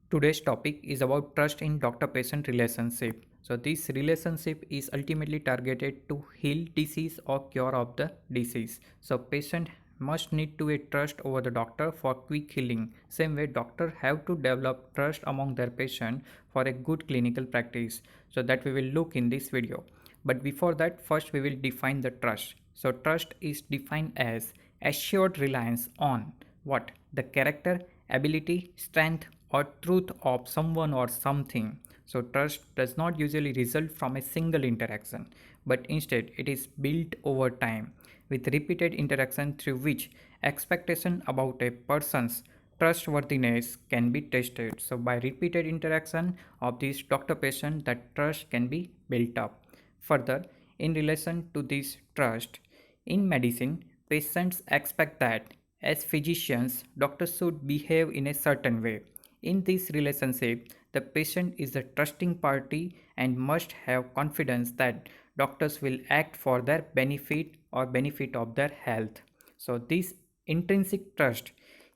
Today's topic is about trust in doctor-patient relationship. So this relationship is ultimately targeted to heal disease or cure of the disease. So patient must need to a trust over the doctor for quick healing. Same way doctor have to develop trust among their patient for a good clinical practice. So that we will look in this video. But before that, first we will define the trust. So trust is defined as assured reliance on what? The character, ability, strength, or truth of someone or something. So trust does not usually result from a single interaction, but instead it is built over time with repeated interaction through which expectation about a person's trustworthiness can be tested. So by repeated interaction of this doctor patient, that trust can be built up. Further, in relation to this trust, in medicine, patients expect that as physicians, doctors should behave in a certain way. In this relationship, the patient is the trusting party and must have confidence that doctors will act for their benefit or benefit of their health. So, this intrinsic trust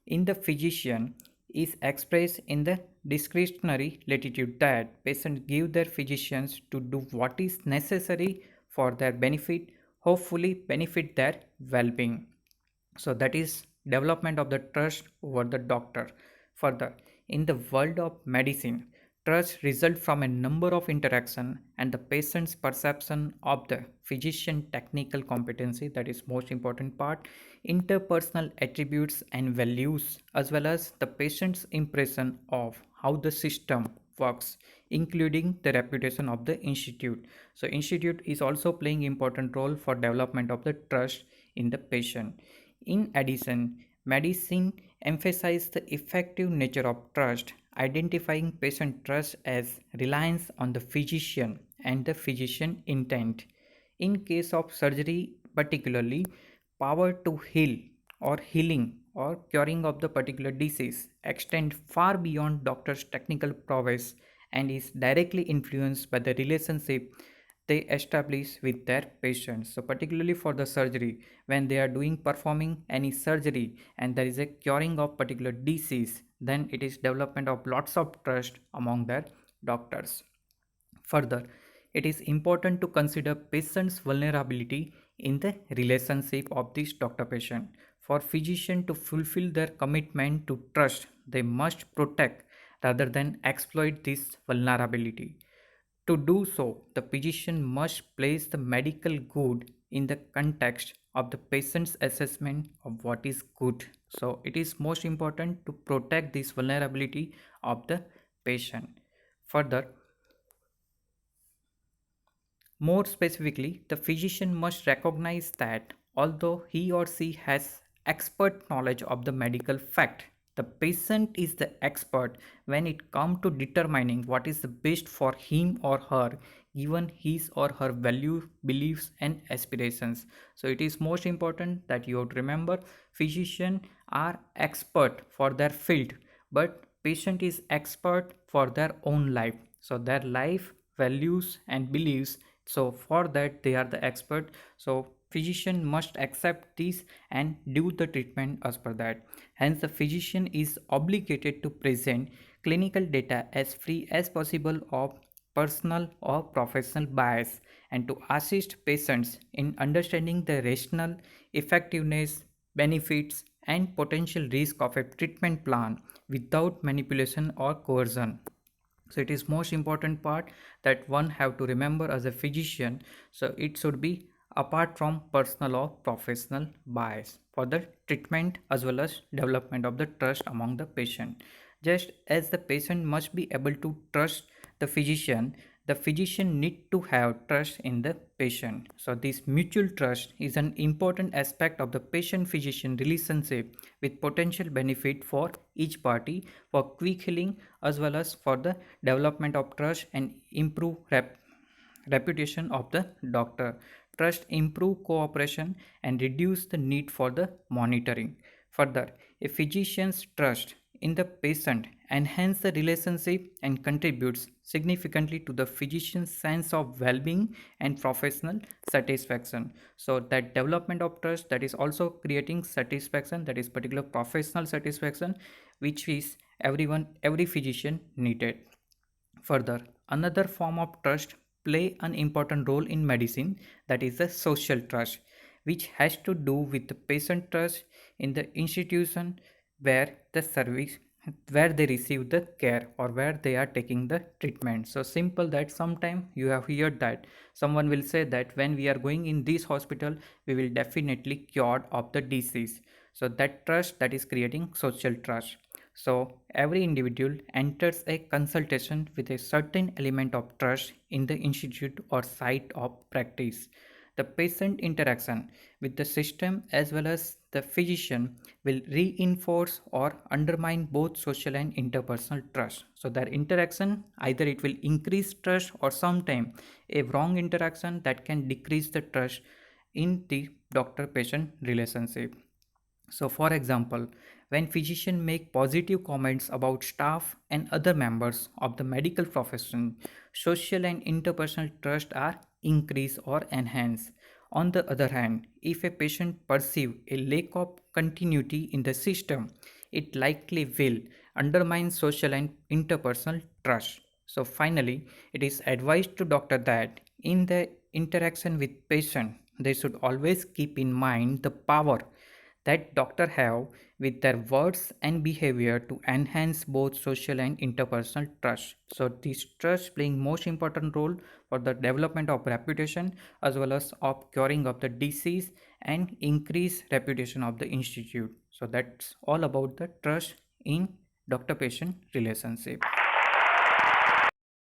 in the physician is expressed in the discretionary latitude that patients give their physicians to do what is necessary for their benefit, hopefully benefit their well-being. So that is development of the trust over the doctor. Further, in the world of medicine, trust result from a number of interaction and the patient's perception of the physician technical competency, that is most important part, interpersonal attributes and values, as well as the patient's impression of how the system works, including the reputation of the institute. So institute is also playing important role for development of the trust in the patient. In addition, medicine emphasizes the effective nature of trust, identifying patient trust as reliance on the physician and the physician intent. In case of surgery, particularly, power to heal or healing or curing of the particular disease extend far beyond doctor's technical prowess and is directly influenced by the relationship they establish with their patients. So particularly for the surgery, when they are doing performing any surgery and there is a curing of particular disease, then it is development of lots of trust among their doctors. Further, it is important to consider patient's vulnerability in the relationship of this doctor patient. For physician to fulfill their commitment to trust, they must protect rather than exploit this vulnerability. To do so, the physician must place the medical good in the context of the patient's assessment of what is good. So, it is most important to protect this vulnerability of the patient. Further, more specifically, the physician must recognize that although he or she has expert knowledge of the medical fact, the patient is the expert when it comes to determining what is the best for him or her given his or her value, beliefs and aspirations. So it is most important that you have to remember physicians are expert for their field, but patient is expert for their own life. So their life, values and beliefs, so for that they are the expert. So physician must accept this and do the treatment as per that. Hence the physician is obligated to present clinical data as free as possible of personal or professional bias and to assist patients in understanding the rational effectiveness, benefits and potential risk of a treatment plan without manipulation or coercion. So it is most important part that one have to remember as a physician. So it should be apart from personal or professional bias for the treatment as well as development of the trust among the patient. Just as the patient must be able to trust the physician need to have trust in the patient. So this mutual trust is an important aspect of the patient physician relationship with potential benefit for each party for quick healing as well as for the development of trust and improve reputation of the doctor. Trust improve cooperation and reduce the need for the monitoring. Further, a physician's trust in the patient enhance the relationship and contributes significantly to the physician's sense of well-being and professional satisfaction. So that development of trust, that is also creating satisfaction, that is particular professional satisfaction, which is every physician needed. Further, another form of trust play an important role in medicine, that is the social trust, which has to do with the patient trust in the institution where the service where they receive the care or where they are taking the treatment. So simple that sometime you have heard that someone will say that when we are going in this hospital we will definitely cured of the disease. So that trust, that is creating social trust. So every individual enters a consultation with a certain element of trust in the institute or site of practice. The patient interaction with the system as well as the physician will reinforce or undermine both social and interpersonal trust. So their interaction, either it will increase trust or sometimes a wrong interaction that can decrease the trust in the doctor patient relationship. So for example, when physicians make positive comments about staff and other members of the medical profession, social and interpersonal trust are increased or enhanced. On the other hand, if a patient perceives a lack of continuity in the system, it likely will undermine social and interpersonal trust. So finally, it is advised to doctor that in the interaction with patient, they should always keep in mind the power that doctor have with their words and behavior to enhance both social and interpersonal trust. So this trust playing most important role for the development of reputation as well as of curing of the disease and increase reputation of the institute. So that's all about the trust in doctor patient relationship.